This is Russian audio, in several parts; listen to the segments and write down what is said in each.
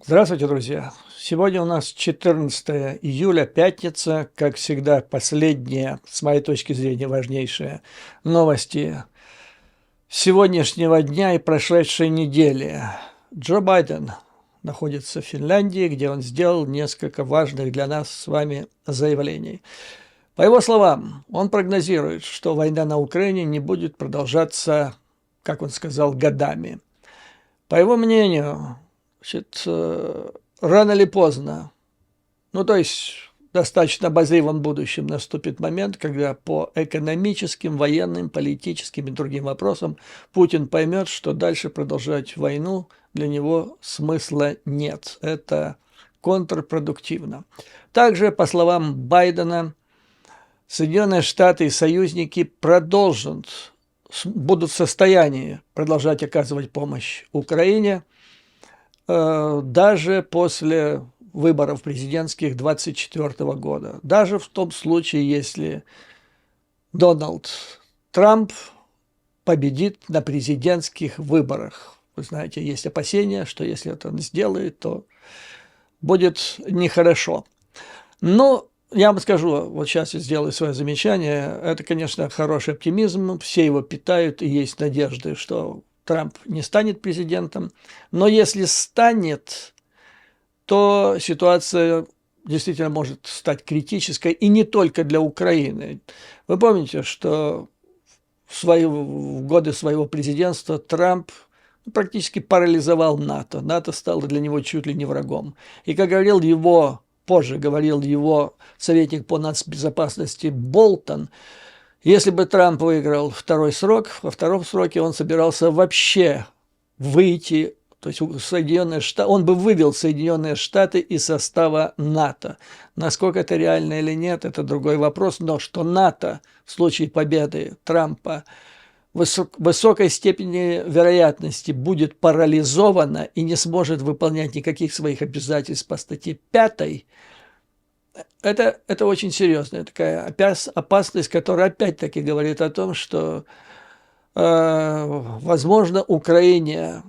Здравствуйте, друзья! Сегодня у нас 14 июля, пятница. Как всегда, последние, с моей точки зрения, важнейшие новости сегодняшнего дня и прошедшей недели. Джо Байден находится в Финляндии, где он сделал несколько важных для нас с вами заявлений. По его словам, он прогнозирует, что война на Украине не будет продолжаться, как он сказал, годами. По его мнению, рано или поздно, то есть в достаточно обозримом будущем наступит момент, когда по экономическим, военным, политическим и другим вопросам Путин поймет, что дальше продолжать войну для него смысла нет. Это контрпродуктивно. Также, по словам Байдена, Соединенные Штаты и союзники будут в состоянии продолжать оказывать помощь Украине, даже после выборов президентских 2024 года. Даже в том случае, если Дональд Трамп победит на президентских выборах. Вы знаете, есть опасения, что если это он сделает, то будет нехорошо. Но я вам скажу, вот сейчас я сделаю свое замечание, это, конечно, хороший оптимизм, все его питают, и есть надежды, что Трамп не станет президентом, но если станет, то ситуация действительно может стать критической, и не только для Украины. Вы помните, что в годы своего президентства Трамп практически парализовал НАТО. НАТО стало для него чуть ли не врагом. И, как позже говорил его советник по нацбезопасности Болтон, если бы Трамп выиграл второй срок, во втором сроке он собирался вообще выйти, то есть он бы вывел Соединенные Штаты из состава НАТО. Насколько это реально или нет, это другой вопрос, но что НАТО в случае победы Трампа в высокой степени вероятности будет парализовано и не сможет выполнять никаких своих обязательств по статье 5, это очень серьезная такая опасность, которая опять-таки говорит о том, что, возможно, Украине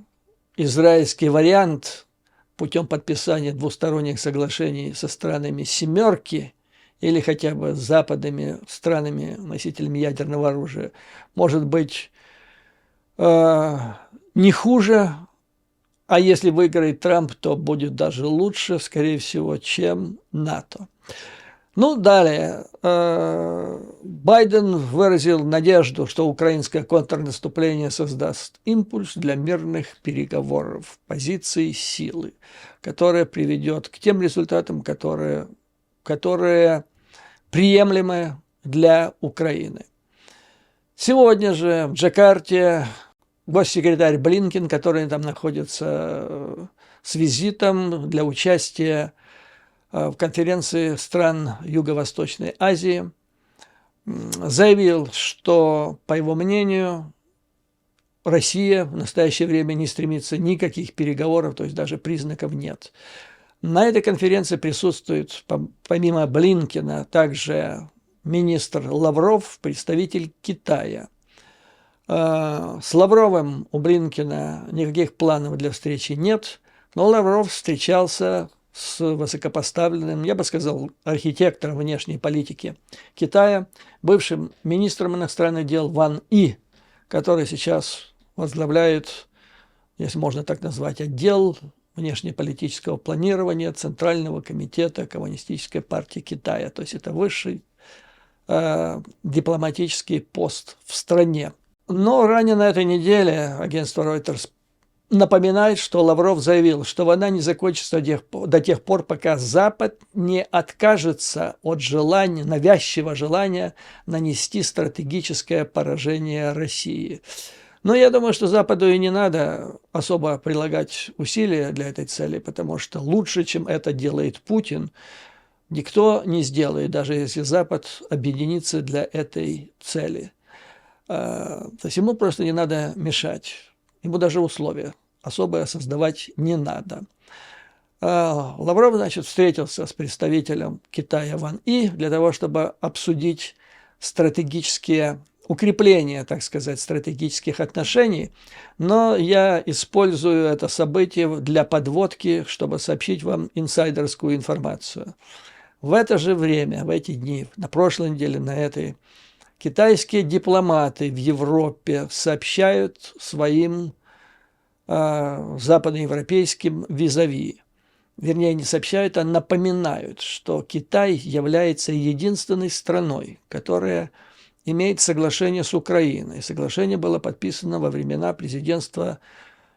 израильский вариант путем подписания двусторонних соглашений со странами «семерки» или хотя бы с западными странами, носителями ядерного оружия, может быть не хуже, а если выиграет Трамп, то будет даже лучше, скорее всего, чем НАТО. Далее. Байден выразил надежду, что украинское контрнаступление создаст импульс для мирных переговоров, позиции силы, которая приведет к тем результатам, которые приемлемы для Украины. Сегодня же в Джакарте госсекретарь Блинкен, который там находится с визитом для участия в конференции стран Юго-Восточной Азии, заявил, что, по его мнению, Россия в настоящее время не стремится никаких переговоров, то есть даже признаков нет. На этой конференции присутствует, помимо Блинкена, также министр Лавров, представитель Китая. С Лавровым у Блинкена никаких планов для встречи нет, но Лавров встречался с высокопоставленным, я бы сказал, архитектором внешней политики Китая, бывшим министром иностранных дел Ван И, который сейчас возглавляет, если можно так назвать, отдел внешнеполитического планирования Центрального комитета Коммунистической партии Китая. То есть это высший дипломатический пост в стране. Но ранее на этой неделе агентство Reuters напоминает, что Лавров заявил, что война не закончится до тех пор, пока Запад не откажется от навязчивого желания нанести стратегическое поражение России. Но я думаю, что Западу и не надо особо прилагать усилия для этой цели, потому что лучше, чем это делает Путин, никто не сделает, даже если Запад объединится для этой цели. То есть ему просто не надо мешать. Ему даже условия особо создавать не надо. Лавров, встретился с представителем Китая Ван И для того, чтобы обсудить стратегические укрепления, так сказать, стратегических отношений, но я использую это событие для подводки, чтобы сообщить вам инсайдерскую информацию. В это же время, в эти дни, на прошлой неделе, на этой, китайские дипломаты в Европе сообщают своим западноевропейским визави, вернее, не сообщают, а напоминают, что Китай является единственной страной, которая имеет соглашение с Украиной. Соглашение было подписано во времена президентства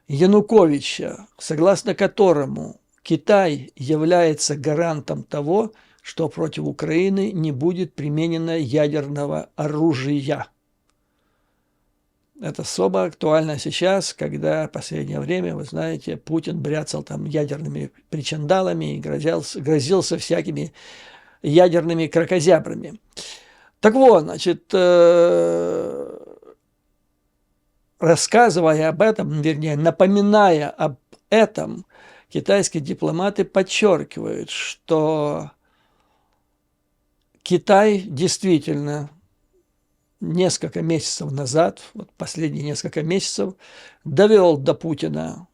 Януковича, согласно которому Китай является гарантом того, что против Украины не будет применено ядерного оружия. Это особо актуально сейчас, когда в последнее время, вы знаете, Путин бряцал там ядерными причиндалами и грозился всякими ядерными кракозябрами. Так вот, значит, рассказывая об этом, вернее, напоминая об этом, китайские дипломаты подчеркивают, что Китай действительно несколько месяцев назад, вот последние несколько месяцев, довел до Путина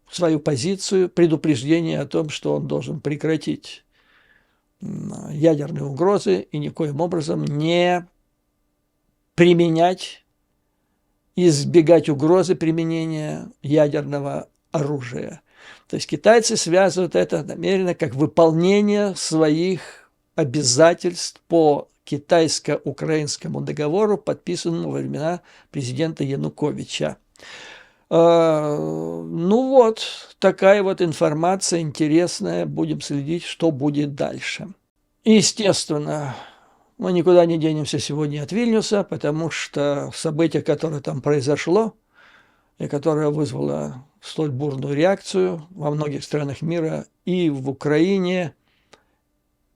свою позицию, предупреждение о том, что он должен прекратить ядерные угрозы и никоим образом не применять, избегать угрозы применения ядерного оружия. То есть китайцы связывают это намеренно как выполнение своих обязательств по китайско-украинскому договору, подписанному во времена президента Януковича. Ну вот, такая вот информация интересная. Будем следить, что будет дальше. Естественно, мы никуда не денемся сегодня от Вильнюса, потому что событие, которое там произошло, и которое вызвало столь бурную реакцию во многих странах мира, и в Украине,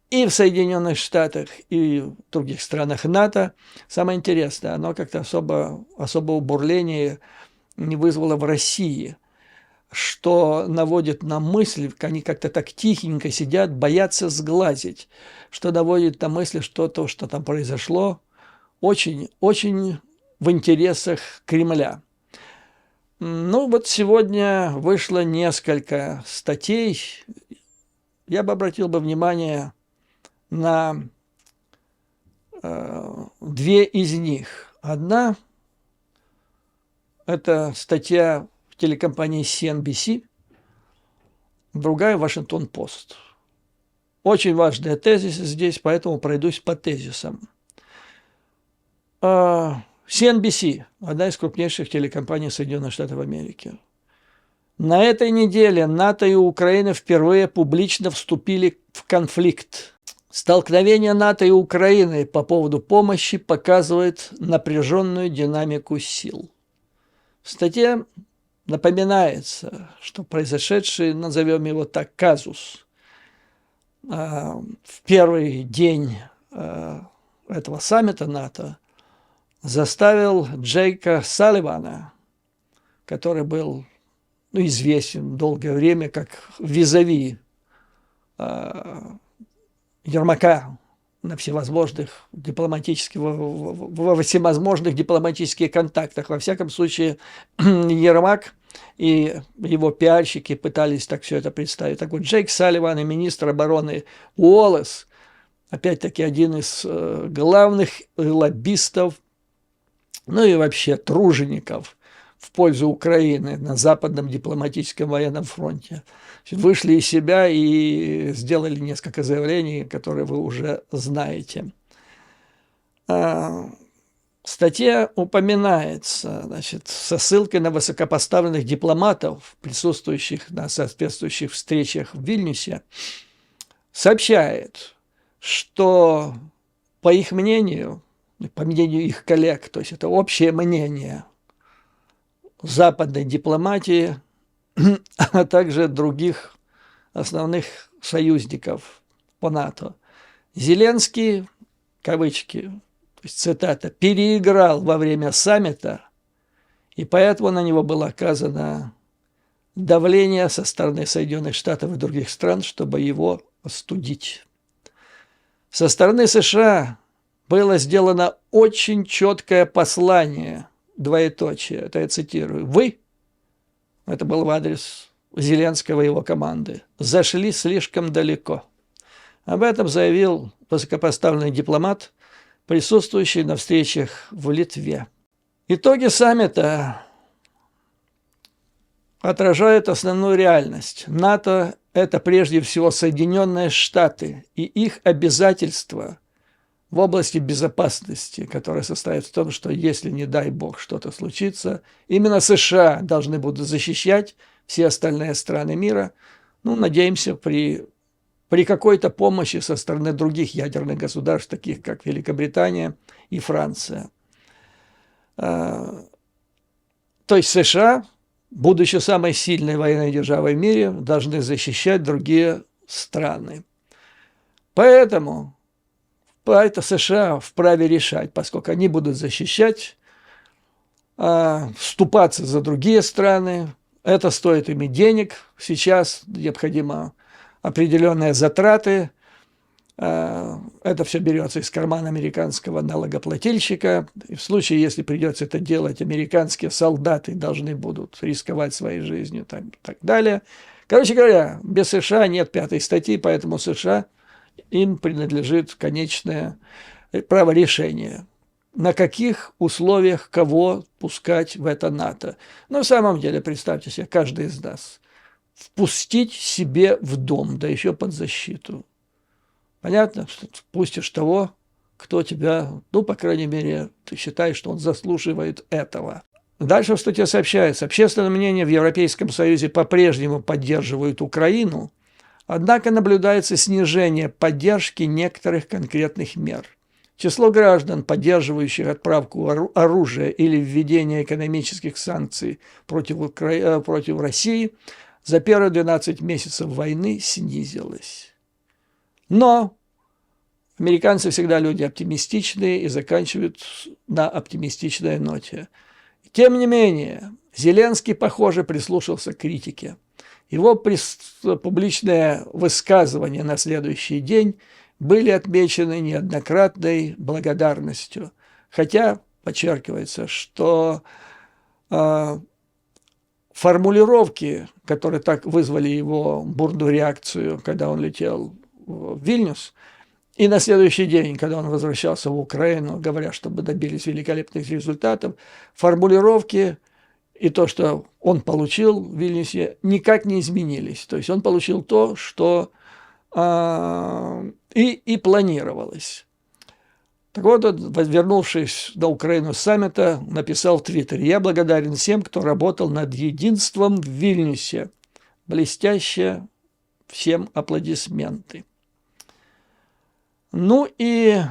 и в Соединенных Штатах, и в других странах НАТО, самое интересное, оно как-то особого бурления не вызвало в России, что наводит на мысль, они как-то так тихенько сидят, боятся сглазить, что наводит на мысль, что то, что там произошло, очень в интересах Кремля. Ну вот сегодня вышло несколько статей, я бы обратил внимание на две из них. Одна – это статья в телекомпании CNBC, другая – Вашингтон-Пост. Очень важные тезисы здесь, поэтому пройдусь по тезисам. CNBC – одна из крупнейших телекомпаний Соединенных Штатов Америки. На этой неделе НАТО и Украина впервые публично вступили в конфликт. Столкновение НАТО и Украины по поводу помощи показывает напряженную динамику сил. В статье напоминается, что произошедший, назовем его так, казус, в первый день этого саммита НАТО заставил Джейка Салливана, который был известен долгое время как визави Ермака на всевозможных во всевозможных дипломатических контактах. Во всяком случае, Ермак и его пиарщики пытались так все это представить. Так вот, Джейк Салливан и министр обороны Уоллес, опять-таки один из главных лоббистов, ну и вообще тружеников в пользу Украины на Западном дипломатическом военном фронте, вышли из себя и сделали несколько заявлений, которые вы уже знаете. В статье упоминается, значит, со ссылкой на высокопоставленных дипломатов, присутствующих на соответствующих встречах в Вильнюсе, сообщает, что, по их мнению, по мнению их коллег, то есть это общее мнение западной дипломатии, а также других основных союзников по НАТО. Зеленский, кавычки, то есть цитата, переиграл во время саммита, и поэтому на него было оказано давление со стороны Соединенных Штатов и других стран, чтобы его остудить. Со стороны США было сделано очень четкое послание, двоеточие, это я цитирую, «Вы», это был в адрес Зеленского и его команды, «зашли слишком далеко». Об этом заявил высокопоставленный дипломат, присутствующий на встречах в Литве. Итоги саммита отражают основную реальность. НАТО – это прежде всего Соединенные Штаты и их обязательства в области безопасности, которая состоит в том, что если, не дай бог, что-то случится, именно США должны будут защищать все остальные страны мира. Ну, надеемся, при какой-то помощи со стороны других ядерных государств, таких как Великобритания и Франция. То есть США, будучи самой сильной военной державой в мире, должны защищать другие страны. Поэтому США вправе решать, поскольку они будут защищать, вступаться за другие страны. Это стоит им денег. Сейчас необходимо определенные затраты. Это все берется из кармана американского налогоплательщика. И в случае, если придется это делать, американские солдаты должны будут рисковать своей жизнью и так далее. Короче говоря, без США нет 5-й статьи, поэтому США, им принадлежит конечное право решения, на каких условиях кого пускать в это НАТО. Но на самом деле, представьте себе, каждый из нас впустить себе в дом, да еще под защиту. Понятно, что ты пустишь того, кто тебя, ну, по крайней мере, ты считаешь, что он заслуживает этого. Дальше в статье сообщается, общественное мнение в Европейском Союзе по-прежнему поддерживает Украину, однако наблюдается снижение поддержки некоторых конкретных мер. Число граждан, поддерживающих отправку оружия или введение экономических санкций против России, за первые 12 месяцев войны снизилось. Но американцы всегда люди оптимистичные и заканчивают на оптимистичной ноте. Тем не менее, Зеленский, похоже, прислушался к критике. Его публичные высказывания на следующий день были отмечены неоднократной благодарностью. Хотя подчеркивается, что формулировки, которые так вызвали его бурную реакцию, когда он летел в Вильнюс, и на следующий день, когда он возвращался в Украину, говоря, чтобы добились великолепных результатов, формулировки и то, что он получил в Вильнюсе, никак не изменились. То есть он получил то, что и планировалось. Так вот, вернувшись на Украину с саммита, написал в Твиттере: «Я благодарен всем, кто работал над единством в Вильнюсе. Блестяще, всем аплодисменты». Ну и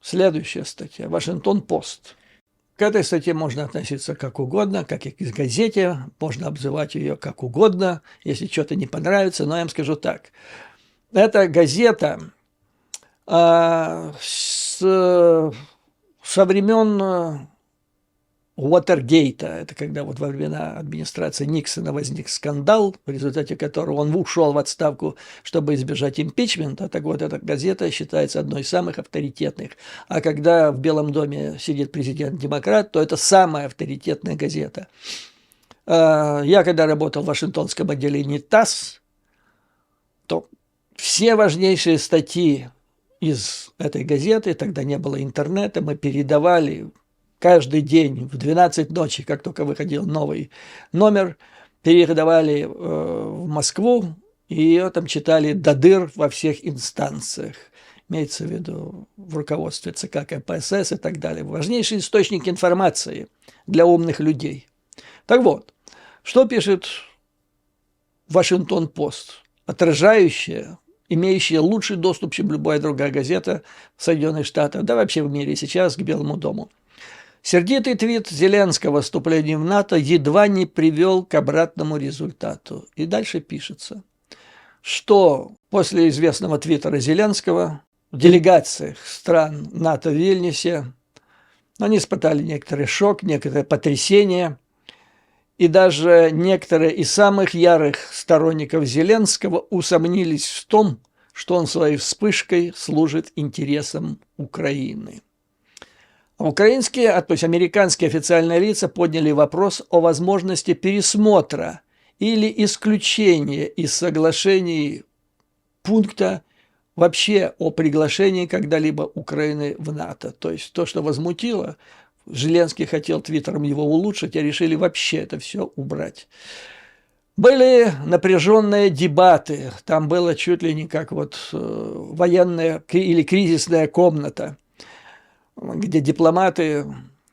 следующая статья. Вашингтон-Пост. К этой статье можно относиться как угодно, как и к газете. Можно обзывать ее как угодно, если что-то не понравится. Но я вам скажу так. Эта газета со времен Уотергейта, это когда вот во времена администрации Никсона возник скандал, в результате которого он ушел в отставку, чтобы избежать импичмента. Так вот, эта газета считается одной из самых авторитетных. А когда в Белом доме сидит президент-демократ, то это самая авторитетная газета. Я когда работал в Вашингтонском отделении ТАСС, то все важнейшие статьи из этой газеты, тогда не было интернета, мы передавали каждый день в 12 ночи, как только выходил новый номер, передавали в Москву, и ее там читали до дыр во всех инстанциях. Имеется в виду в руководстве ЦК КПСС и так далее. Важнейший источник информации для умных людей. Так вот, что пишет Вашингтон-Пост, отражающая, имеющая лучший доступ, чем любая другая газета в Соединенных Штатах, да вообще в мире сейчас, к Белому дому. Сердитый твит Зеленского о вступлении в НАТО едва не привел к обратному результату. И дальше пишется, что после известного твиттера Зеленского в делегациях стран НАТО в Вильнюсе они испытали некоторый шок, некоторое потрясение. И даже некоторые из самых ярых сторонников Зеленского усомнились в том, что он своей вспышкой служит интересам Украины. Украинские, то есть американские официальные лица подняли вопрос о возможности пересмотра или исключения из соглашений пункта вообще о приглашении когда-либо Украины в НАТО. То есть то, что возмутило, Зеленский хотел твиттером его улучшить, а решили вообще это все убрать. Были напряженные дебаты, там было чуть ли не как вот военная или кризисная комната, где дипломаты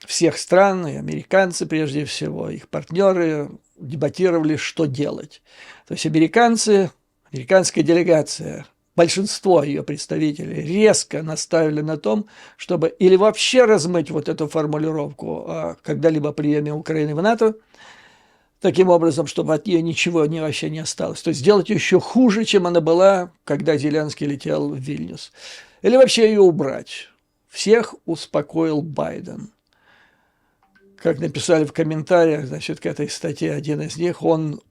всех стран, и американцы прежде всего, их партнеры дебатировали, что делать. То есть американская делегация, большинство ее представителей резко наставили на том, чтобы или вообще размыть вот эту формулировку о когда-либо приеме Украины в НАТО, таким образом, чтобы от нее ничего вообще не осталось. То есть сделать ее еще хуже, чем она была, когда Зеленский летел в Вильнюс. Или вообще ее убрать. Всех успокоил Байден. Как написали в комментариях, значит, к этой статье один из них, он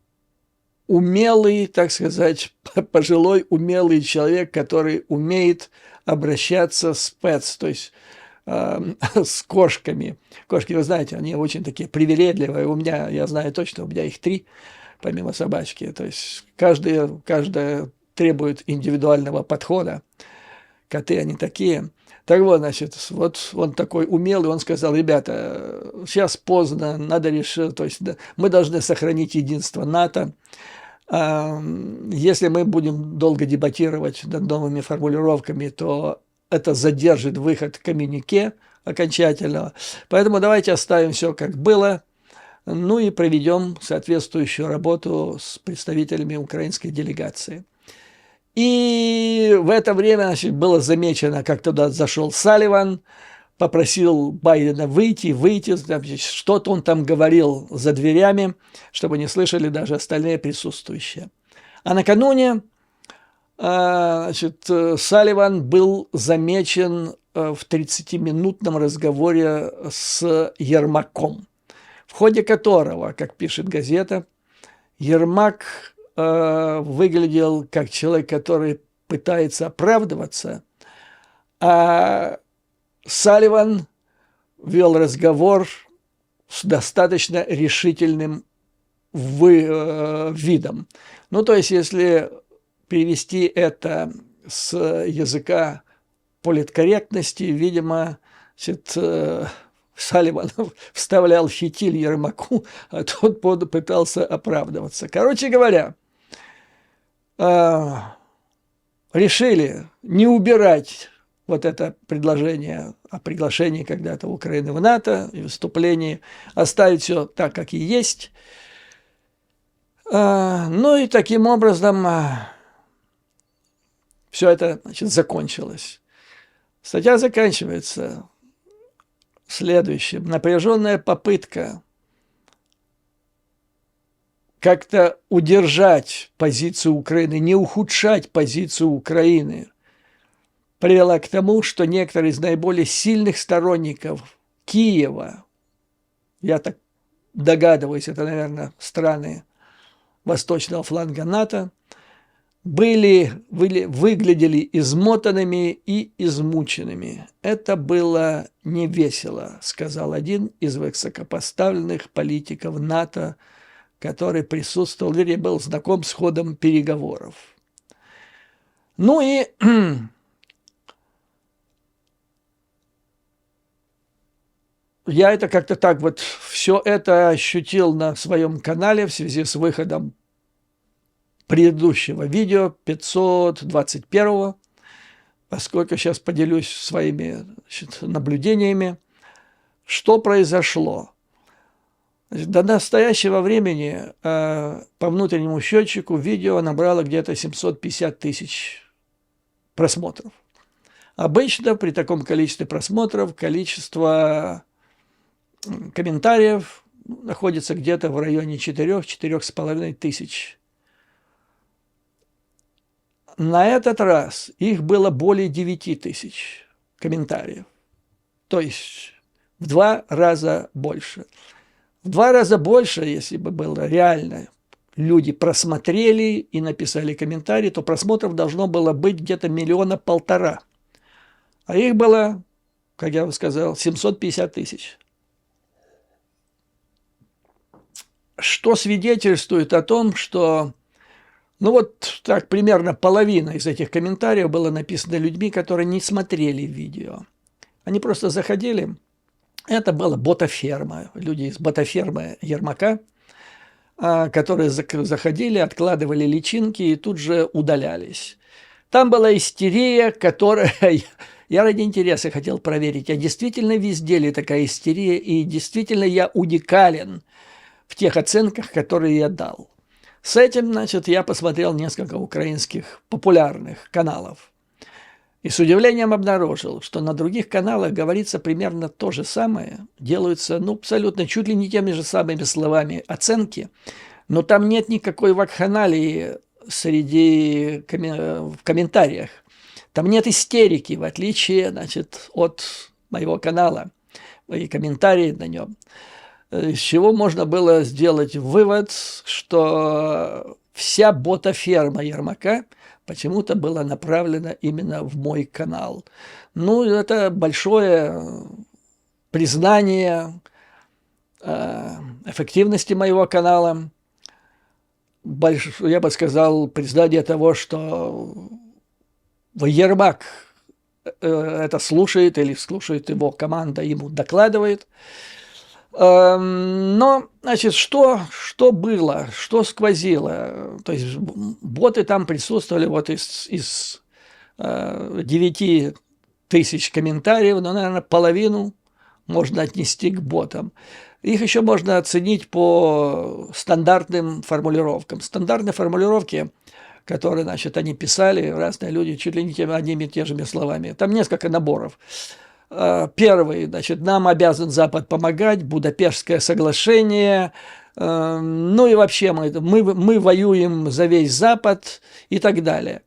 умелый, так сказать, пожилой умелый человек, который умеет обращаться с pets, то есть с кошками. Кошки, вы знаете, они очень такие привередливые. У меня, я знаю точно, у меня их 3, помимо собачки. То есть каждая требует индивидуального подхода. Коты, они такие. Так вот, значит, вот он такой умелый, он сказал: ребята, сейчас поздно, надо решить, то есть мы должны сохранить единство НАТО. Если мы будем долго дебатировать над новыми формулировками, то это задержит выход коммюнике окончательного. Поэтому давайте оставим все как было, ну и проведем соответствующую работу с представителями украинской делегации. И в это время, значит, было замечено, как туда зашел Салливан, попросил Байдена выйти, что-то он там говорил за дверями, чтобы не слышали даже остальные присутствующие. А накануне, значит, Салливан был замечен в 30-минутном разговоре с Ермаком, в ходе которого, как пишет газета, Ермак выглядел как человек, который пытается оправдываться, а Салливан вел разговор с достаточно решительным видом. Ну, то есть, если перевести это с языка политкорректности, видимо, Салливан вставлял фитиль Ермаку, а тот пытался оправдываться. Короче говоря, решили не убирать вот это предложение о приглашении когда-то Украины в НАТО и выступлении, оставить все так, как и есть. Ну и таким образом все это, значит, закончилось. Статья заканчивается следующим. Напряженная попытка как-то удержать позицию Украины, не ухудшать позицию Украины, привела к тому, что некоторые из наиболее сильных сторонников Киева, я так догадываюсь, это, наверное, страны восточного фланга НАТО, выглядели измотанными и измученными. Это было невесело, сказал один из высокопоставленных политиков НАТО, который присутствовал, вернее, был знаком с ходом переговоров. Ну и я это как-то так вот все это ощутил на своем канале в связи с выходом предыдущего видео, 521, поскольку сейчас поделюсь своими, значит, наблюдениями, что произошло. Значит, до настоящего времени по внутреннему счетчику видео набрало где-то 750 тысяч просмотров. Обычно при таком количестве просмотров количество комментариев находится где-то в районе 4-4,5 тысяч. На этот раз их было более 9 тысяч комментариев. То есть в 2 раза больше. В 2 раза больше, если бы было реально люди просмотрели и написали комментарии, то просмотров должно было быть где-то 1,5 миллиона. А их было, как я вам сказал, 750 тысяч. Что свидетельствует о том, что, ну вот так примерно половина из этих комментариев было написано людьми, которые не смотрели видео. Они просто заходили. Это была ботаферма, люди из ботафермы Ермака, которые заходили, откладывали личинки и тут же удалялись. Там была истерия, которая... Я ради интереса хотел проверить, а действительно везде ли такая истерия, и действительно я уникален в тех оценках, которые я дал. С этим, значит, я посмотрел несколько украинских популярных каналов. И с удивлением обнаружил, что на других каналах говорится примерно то же самое. Делаются, ну, абсолютно чуть ли не теми же самыми словами оценки, но там нет никакой вакханалии в комментариях. Там нет истерики, в отличие, значит, от моего канала и комментарии на нем. Из чего можно было сделать вывод, что вся ботаферма Ермака почему-то была направлена именно в мой канал. Ну, это большое признание эффективности моего канала. Я бы сказал, признание того, что Ермак это слушает или слушает его команда, ему докладывает. Но, значит, что было, что сквозило? То есть боты там присутствовали вот из 9 тысяч комментариев, но, наверное, половину можно отнести к ботам. Их еще можно оценить по стандартным формулировкам. Стандартные формулировки, которые, значит, они писали, разные люди, чуть ли не одними и теми же словами. Там несколько наборов. Первый, значит, нам обязан Запад помогать, Будапештское соглашение, ну и вообще мы воюем за весь Запад и так далее.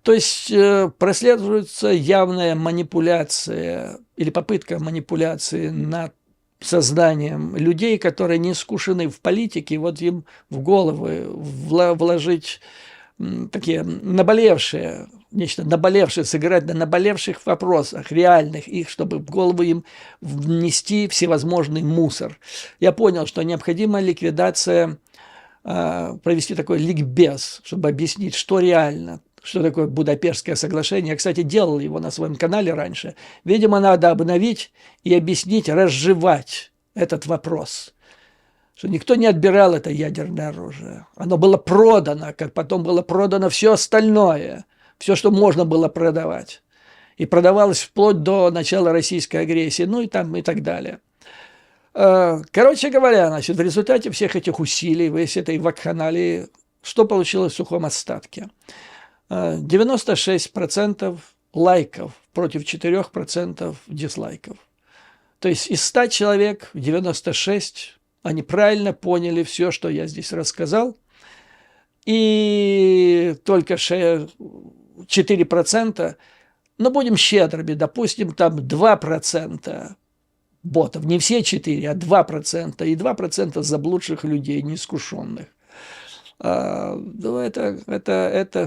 То есть прослеживается явная манипуляция или попытка манипуляции над сознанием людей, которые не искушены в политике, вот им в головы вложить такие наболевшие, нечто наболевшее, сыграть на наболевших вопросах, реальных их, чтобы в голову им внести всевозможный мусор. Я понял, что необходима ликвидация, провести такой ликбез, чтобы объяснить, что реально, что такое Будапештское соглашение. Я, кстати, делал его на своем канале раньше. Видимо, надо обновить и объяснить, разжевать этот вопрос. Что никто не отбирал это ядерное оружие. Оно было продано, как потом было продано все остальное, все, что можно было продавать. И продавалось вплоть до начала российской агрессии, ну и там и так далее. Короче говоря, значит, в результате всех этих усилий, всей этой вакханалии, что получилось в сухом остатке? 96% лайков против 4% дизлайков. То есть из 100 человек 96 они правильно поняли все, что я здесь рассказал, и только 4%, ну, будем щедрыми, допустим, там 2% ботов, не все 4, а 2%, и 2% заблудших людей, неискушенных. Это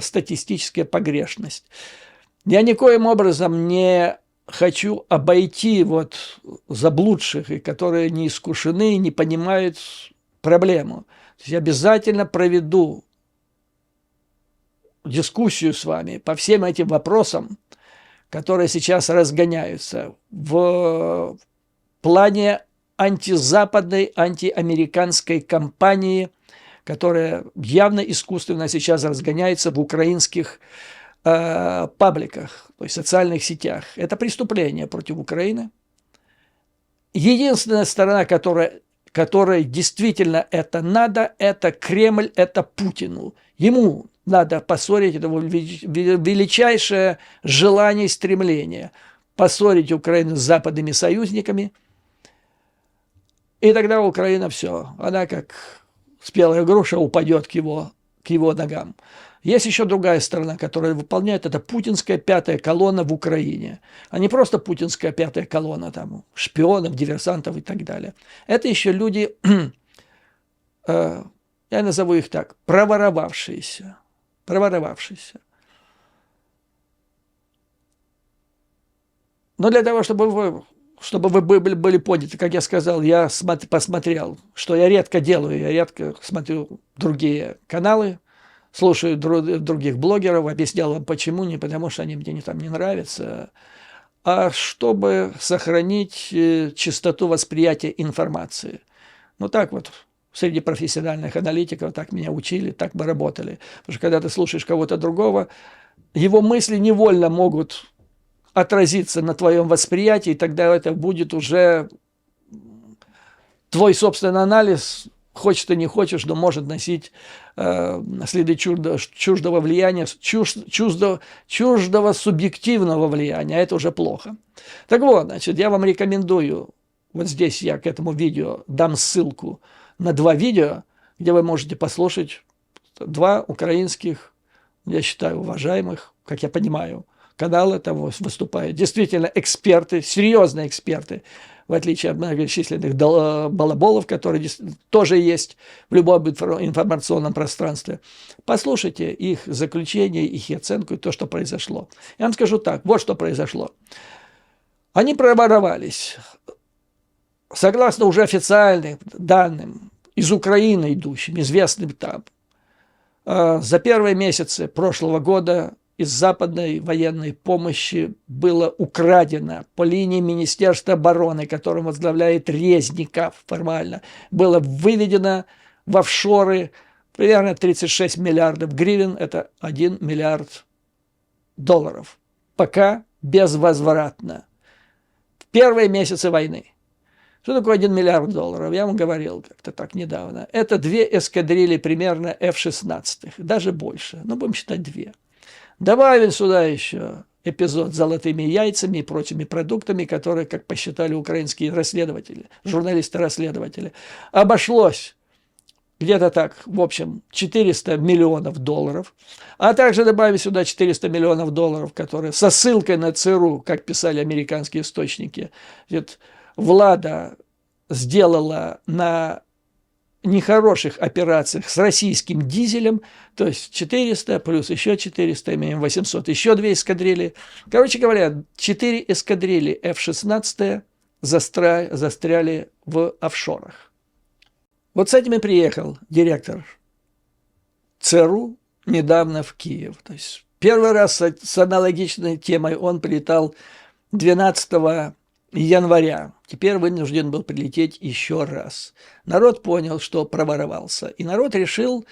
статистическая погрешность. Я никоим образом не хочу обойти вот заблудших, и которые не искушены, не понимают проблему. То есть я обязательно проведу дискуссию с вами по всем этим вопросам, которые сейчас разгоняются в плане антизападной, антиамериканской кампании, которая явно искусственно сейчас разгоняется в украинских пабликах, то есть социальных сетях. Это преступление против Украины. Единственная сторона, которой действительно это надо, это Кремль, это Путину. Ему надо поссорить, это величайшее желание и стремление поссорить Украину с западными союзниками. И тогда Украина все, она как спелая груша упадет к его ногам. Есть еще другая сторона, которая выполняет, это путинская пятая колонна в Украине. А не просто путинская пятая колонна там, шпионов, диверсантов и так далее. Это еще люди я назову их так, проворовавшиеся. Проворовавшиеся. Но для того, чтобы вы были поняты, как я сказал, я посмотрел, что я редко делаю, я редко смотрю другие каналы, слушаю других блогеров, объяснял вам почему, не потому что они мне там не нравятся, а чтобы сохранить чистоту восприятия информации. Ну так вот, среди профессиональных аналитиков так меня учили, так мы работали. Потому что когда ты слушаешь кого-то другого, его мысли невольно могут отразиться на твоем восприятии, и тогда это будет уже твой собственный анализ, хочешь ты не хочешь, но может носить следы чуждого влияния, чуждого субъективного влияния, а это уже плохо. Так вот, значит, я вам рекомендую, вот здесь я к этому видео дам ссылку на 2 видео, где вы можете послушать 2 украинских, я считаю, уважаемых, как я понимаю, канала там выступают действительно эксперты, серьезные эксперты, в отличие от многочисленных балаболов, которые тоже есть в любом информационном пространстве. Послушайте их заключение, их оценку и то, что произошло. Я вам скажу так, вот что произошло. Они проворовались. Согласно уже официальным данным, из Украины идущим, известным там, за первые месяцы прошлого года из западной военной помощи было украдено по линии Министерства обороны, которым возглавляет Резников формально, было выведено в офшоры примерно 36 миллиардов гривен, это 1 миллиард долларов. Пока безвозвратно. В первые месяцы войны. Что такое 1 миллиард долларов? Я вам говорил как-то так недавно. Это 2 эскадрильи примерно F-16, даже больше, но будем считать 2. Добавим сюда еще эпизод с золотыми яйцами и прочими продуктами, которые, как посчитали украинские расследователи, журналисты-расследователи, обошлось где-то так, в общем, 400 миллионов долларов. А также добавим сюда 400 миллионов долларов, которые со ссылкой на ЦРУ, как писали американские источники, Влада сделала на нехороших операциях с российским дизелем, то есть 400 плюс еще 400, имеем 800, еще 2 эскадрильи. Короче говоря, 4 эскадрильи F-16 застряли в офшорах. Вот с этим и приехал директор ЦРУ недавно в Киев. То есть первый раз с аналогичной темой он прилетал 12 января. Теперь вынужден был прилететь еще раз. Народ понял, что проворовался. И народ решил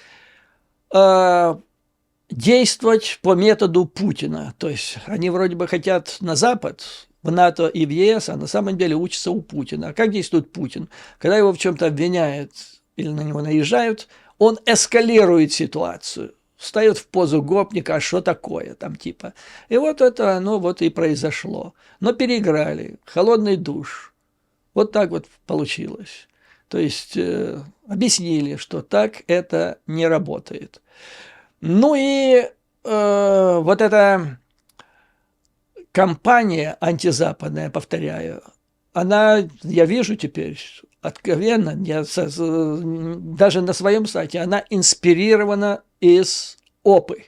действовать по методу Путина. То есть они вроде бы хотят на Запад, в НАТО и в ЕС, а на самом деле учатся у Путина. А как действует Путин? Когда его в чем-то обвиняют или на него наезжают, он эскалирует ситуацию. Встает в позу гопника, а что такое там типа. И вот это оно вот и произошло. Но переиграли, холодный душ. Вот так вот получилось. То есть объяснили, что так это не работает. Ну и вот эта кампания антизападная, повторяю, она, я вижу теперь, откровенно, даже на своем сайте, она инспирирована из ОПы,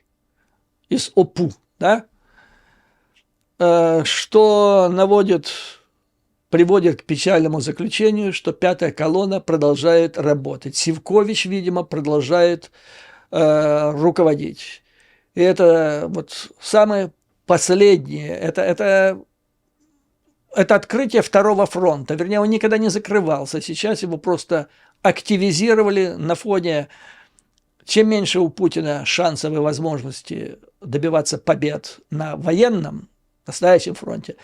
из ОПУ, да? Что приводит к печальному заключению, что 5-я колонна продолжает работать. Сивкович, видимо, продолжает руководить. И это вот самое последнее, это открытие 2-го фронта. Вернее, он никогда не закрывался. Сейчас его просто активизировали на фоне... Чем меньше у Путина шансов и возможностей добиваться побед на военном, настоящем фронте,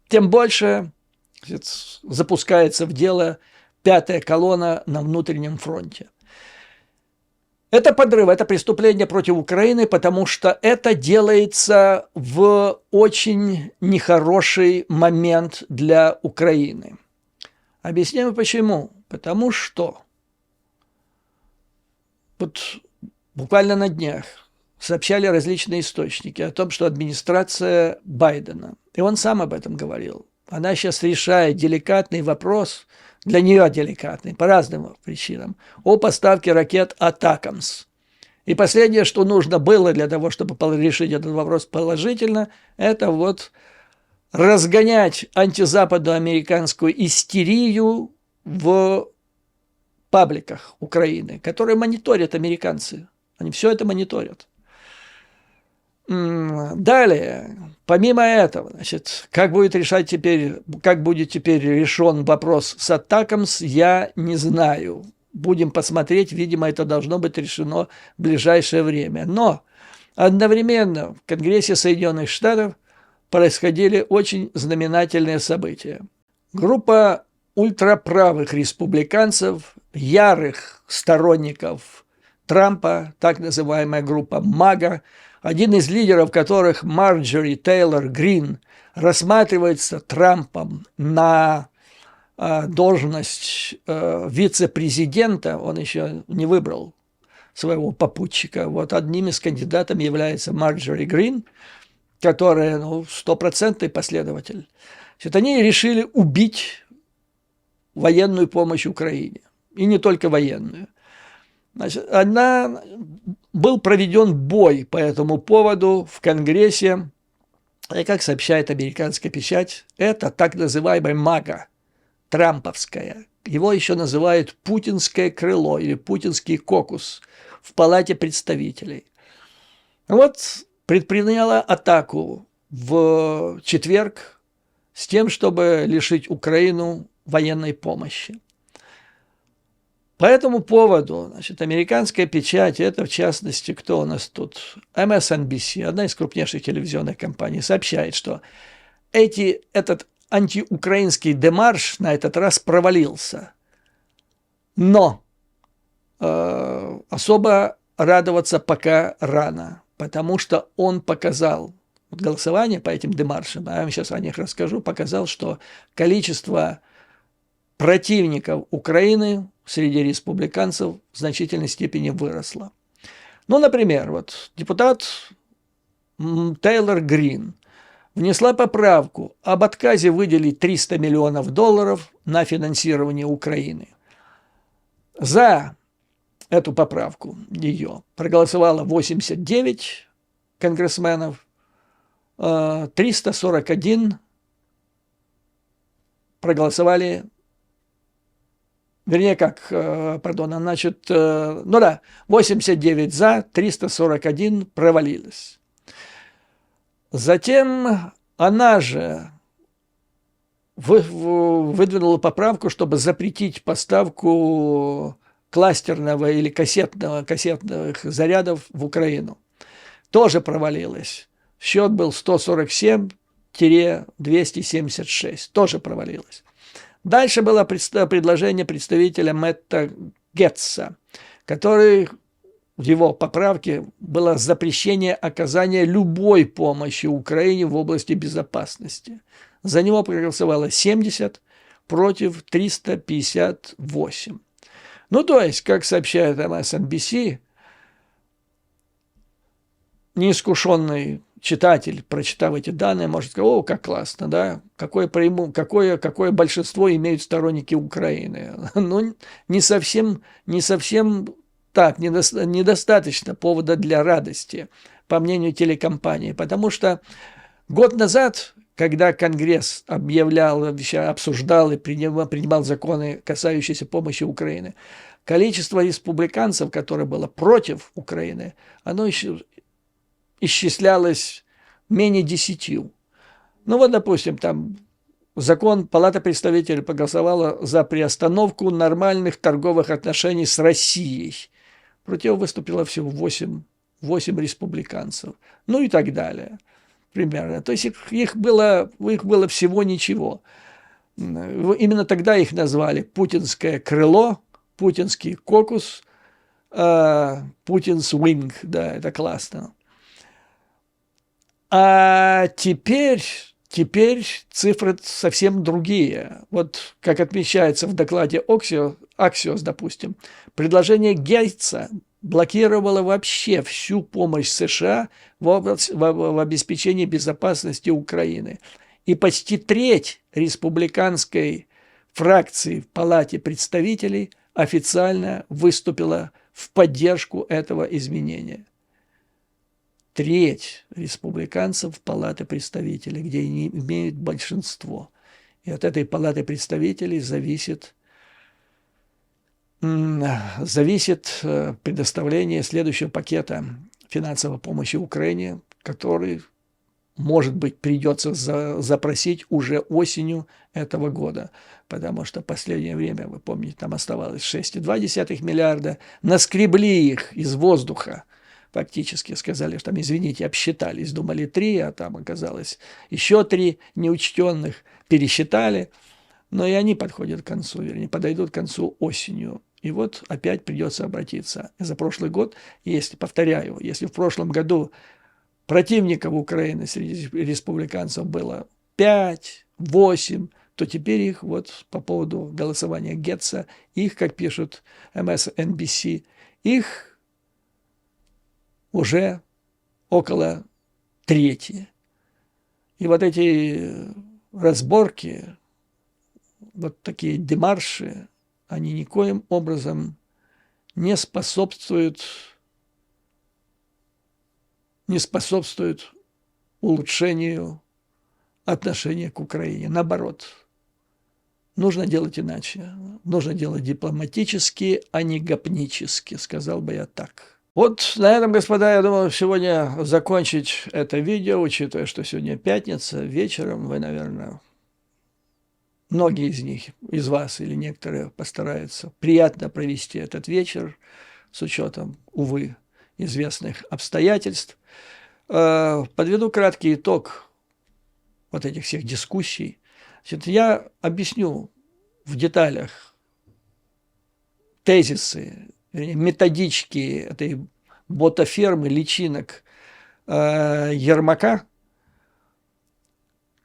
тем больше запускается в дело 5-я колонна на внутреннем фронте. Это подрыв, это преступление против Украины, потому что это делается в очень нехороший момент для Украины. Объясняю почему. Потому что вот буквально на днях сообщали различные источники о том, что администрация Байдена, и он сам об этом говорил, Она сейчас решает деликатный вопрос, для нее деликатный, по разным причинам, о поставке ракет «Атакамс». И последнее, что нужно было для того, чтобы решить этот вопрос положительно, это вот разгонять антизападноамериканскую истерию в пабликах Украины, которые мониторят американцы. Они все это мониторят. Далее, помимо этого, значит, как будет теперь решен вопрос с «Атакамс», я не знаю. Будем посмотреть, видимо, это должно быть решено в ближайшее время. Но одновременно в Конгрессе Соединенных Штатов происходили очень знаменательные события. Группа ультраправых республиканцев, ярых сторонников Трампа, так называемая группа МАГА, один из лидеров которых, Марджори Тейлор Грин, рассматривается Трампом на должность вице-президента, он еще не выбрал своего попутчика. Вот одним из кандидатов является Марджори Грин, которая стопроцентный последователь. Значит, они решили убить военную помощь Украине. И не только военную. Значит, был проведен бой по этому поводу в Конгрессе. И, как сообщает американская печать, это так называемая МАГА, трамповская. Его еще называют путинское крыло или путинский кокус в Палате представителей. Вот предприняла атаку в четверг с тем, чтобы лишить Украину военной помощи. По этому поводу, значит, американская печать, это в частности, кто у нас тут? MSNBC, одна из крупнейших телевизионных компаний, сообщает, что этот антиукраинский демарш на этот раз провалился. Но особо радоваться пока рано, потому что он показал, голосование по этим демаршам, я вам сейчас о них расскажу, показал, что количество противников Украины среди республиканцев в значительной степени выросло. Ну, например, вот депутат Тейлор Грин внесла поправку об отказе выделить $300 миллионов на финансирование Украины. За эту поправку ее проголосовало 89 конгрессменов, 341 проголосовали, вернее, 89 за, 341 провалилось. Затем она же выдвинула поправку, чтобы запретить поставку кластерного или кассетных зарядов в Украину. Тоже провалилось. Счет был 147-276. Тоже провалилось. Дальше было предложение представителя Мэтта Гетца, который в его поправке было запрещение оказания любой помощи Украине в области безопасности. За него проголосовало 70 против 358. Ну, то есть, как сообщает MSNBC, неискушенный читатель, прочитав эти данные, может сказать: о, как классно, да, какое большинство имеют сторонники Украины. Ну, не совсем так, недостаточно повода для радости, по мнению телекомпании, потому что год назад, когда Конгресс обсуждал и принимал законы, касающиеся помощи Украины, количество республиканцев, которое было против Украины, оно исчислялось менее 10. Ну вот, допустим, там Палата представителей проголосовала за приостановку нормальных торговых отношений с Россией. Против выступило всего 8 республиканцев. Ну и так далее. Примерно. То есть их было всего ничего. Именно тогда их назвали путинское крыло, путинский кокус, Путин's wing. Да, это классно. А теперь цифры совсем другие. Вот как отмечается в докладе Axios, допустим, предложение Гейтса блокировало вообще всю помощь США в обеспечении безопасности Украины. и почти треть республиканской фракции в Палате представителей официально выступила в поддержку этого изменения. Треть республиканцев в Палате представителей, где они имеют большинство. И от этой Палаты представителей зависит предоставление следующего пакета финансовой помощи Украине, который, может быть, придется запросить уже осенью этого года, потому что в последнее время, вы помните, там оставалось 6,2 миллиарда, наскребли их из воздуха, фактически сказали, что там, извините, обсчитались, думали 3, а там оказалось еще 3 неучтенных, пересчитали, но и они подходят к концу, вернее, подойдут к концу осенью. И вот опять придется обратиться. За прошлый год, повторяю, если в прошлом году противников Украины среди республиканцев было 5, 8, то теперь их вот по поводу голосования Гетца, их, как пишут MSNBC, их уже около трети. И вот эти разборки, вот такие демарши, они никоим образом не способствуют улучшению отношения к Украине. Наоборот, нужно делать иначе. Нужно делать дипломатически, а не гопнически, сказал бы я так. Вот на этом, господа, я думаю, сегодня закончить это видео, учитывая, что сегодня пятница, вечером вы, наверное, многие из вас или некоторые постараются приятно провести этот вечер с учетом, увы, известных обстоятельств. Подведу краткий итог вот этих всех дискуссий. Значит, я объясню в деталях тезисы, методички этой ботафермы личинок Ермака,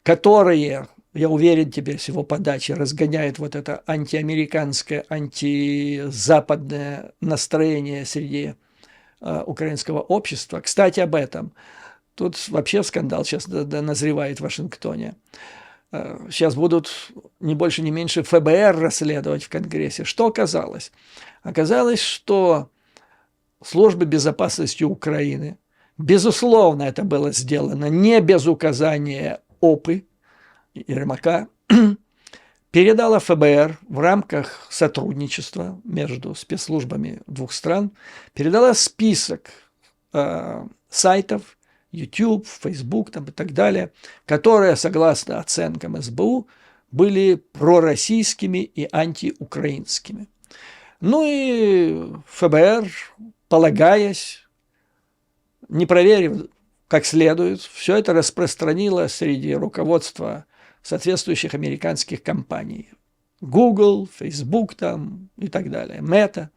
которые, я уверен, теперь с его подачи разгоняют вот это антиамериканское, антизападное настроение среди украинского общества. Кстати, об этом. Тут вообще скандал сейчас назревает в Вашингтоне. Сейчас будут не больше, не меньше ФБР расследовать в Конгрессе. Что оказалось? Оказалось, что службы безопасности Украины, безусловно, это было сделано не без указания ОПы, Ермака, передала ФБР в рамках сотрудничества между спецслужбами двух стран, передала список сайтов, YouTube, Facebook там, и так далее, которые, согласно оценкам СБУ, были пророссийскими и антиукраинскими. Ну и ФБР, полагаясь, не проверив как следует, все это распространило среди руководства соответствующих американских компаний. Google, Facebook там и так далее, Meta.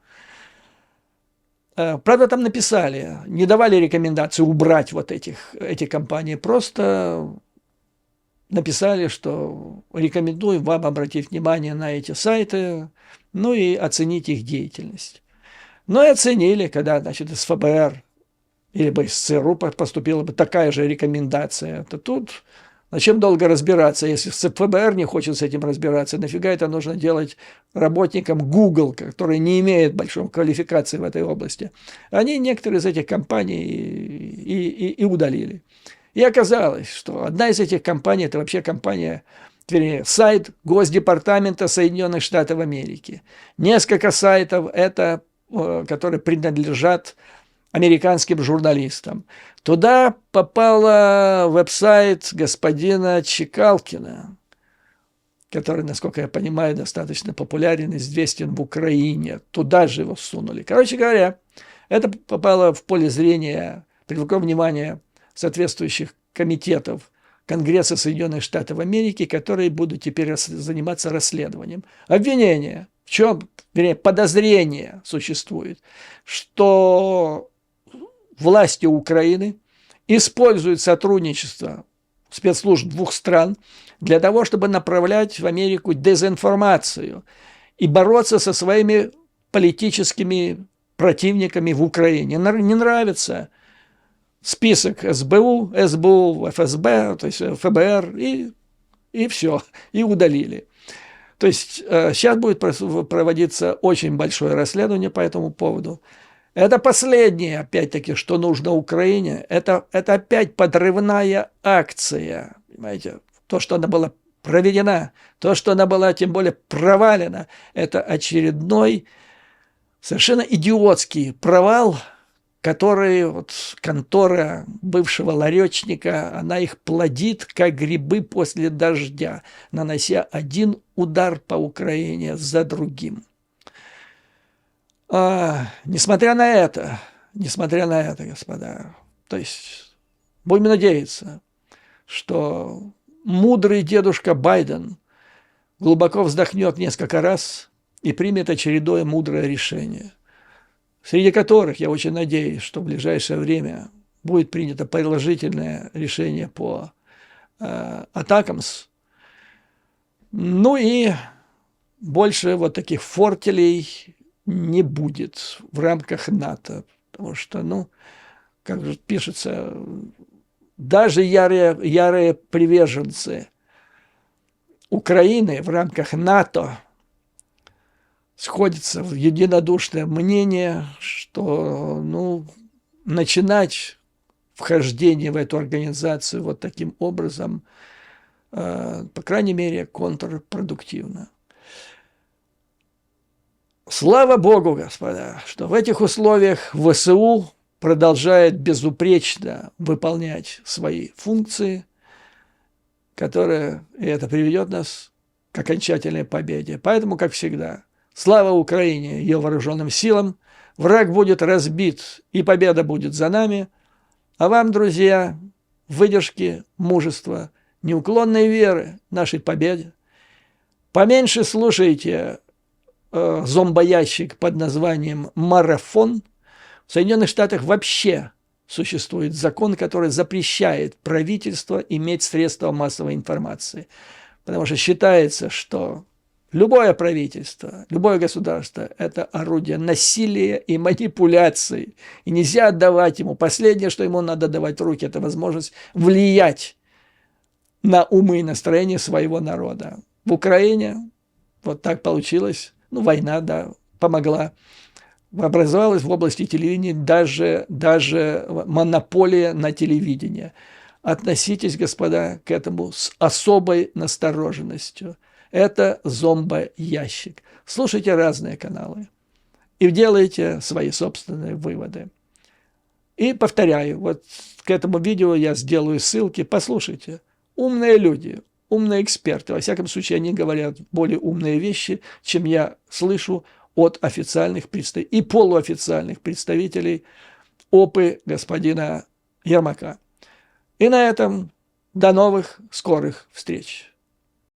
Правда, там написали, не давали рекомендации убрать вот эти компании, просто написали, что рекомендуем вам обратить внимание на эти сайты, ну и оценить их деятельность. Ну и оценили, когда, значит, из ФБР или бы из ЦРУ поступила бы такая же рекомендация, то тут зачем долго разбираться, если ФБР не хочет с этим разбираться, нафига это нужно делать работникам Google, которые не имеют большой квалификации в этой области. Они некоторые из этих компаний и удалили. И оказалось, что одна из этих компаний, это вообще компания, вернее, сайт Госдепартамента Соединенных Штатов Америки. Несколько сайтов, это, которые принадлежат американским журналистам. Туда попала веб-сайт господина Чекалкина, который, насколько я понимаю, достаточно популярен, известен в Украине. Туда же его сунули. Короче говоря, это попало в поле зрения, привлекло внимание соответствующих комитетов Конгресса Соединенных Штатов Америки, которые будут теперь заниматься расследованием. Обвинение, в чем, вернее, подозрение существует, что власти Украины используют сотрудничество спецслужб двух стран для того, чтобы направлять в Америку дезинформацию и бороться со своими политическими противниками в Украине. Не нравится список СБУ, ФСБ, то есть ФБР, и и все, и удалили. То есть сейчас будет проводиться очень большое расследование по этому поводу. Это последнее, опять-таки, что нужно Украине. Это опять подрывная акция. Понимаете? То, что она была проведена, то, что она была тем более провалена, это очередной совершенно идиотский провал, который вот контора бывшего ларечника, она их плодит, как грибы после дождя, нанося один удар по Украине за другим. Несмотря на это, господа, то есть будем надеяться, что мудрый дедушка Байден глубоко вздохнет несколько раз и примет очередное мудрое решение, среди которых, я очень надеюсь, что в ближайшее время будет принято положительное решение по атакамс. Ну и больше вот таких фортелей не будет в рамках НАТО. Потому что, ну, как же пишется, даже ярые приверженцы Украины в рамках НАТО сходятся в единодушное мнение, что, ну, начинать вхождение в эту организацию вот таким образом, по крайней мере, контрпродуктивно. Слава Богу, господа, что в этих условиях ВСУ продолжает безупречно выполнять свои функции, которые, и это приведет нас к окончательной победе. Поэтому, как всегда, слава Украине, ее вооруженным силам, враг будет разбит, и победа будет за нами. А вам, друзья, выдержки, мужества, неуклонной веры нашей победе. Поменьше слушайте зомбоящик под названием «Марафон». В Соединенных Штатах вообще существует закон, который запрещает правительству иметь средства массовой информации. Потому что считается, что любое правительство, любое государство – это орудие насилия и манипуляций. И нельзя отдавать ему. Последнее, что ему надо давать в руки, это возможность влиять на умы и настроения своего народа. В Украине вот так получилось. Ну, война, да, помогла. Образовалась в области телевидения даже монополия на телевидение. Относитесь, господа, к этому с особой настороженностью. Это зомбоящик. Слушайте разные каналы и делайте свои собственные выводы. И повторяю, вот к этому видео я сделаю ссылки, послушайте. Умные люди, умные эксперты, во всяком случае, они говорят более умные вещи, чем я слышу от официальных и полуофициальных представителей ОПы господина Ермака. И на этом до новых скорых встреч.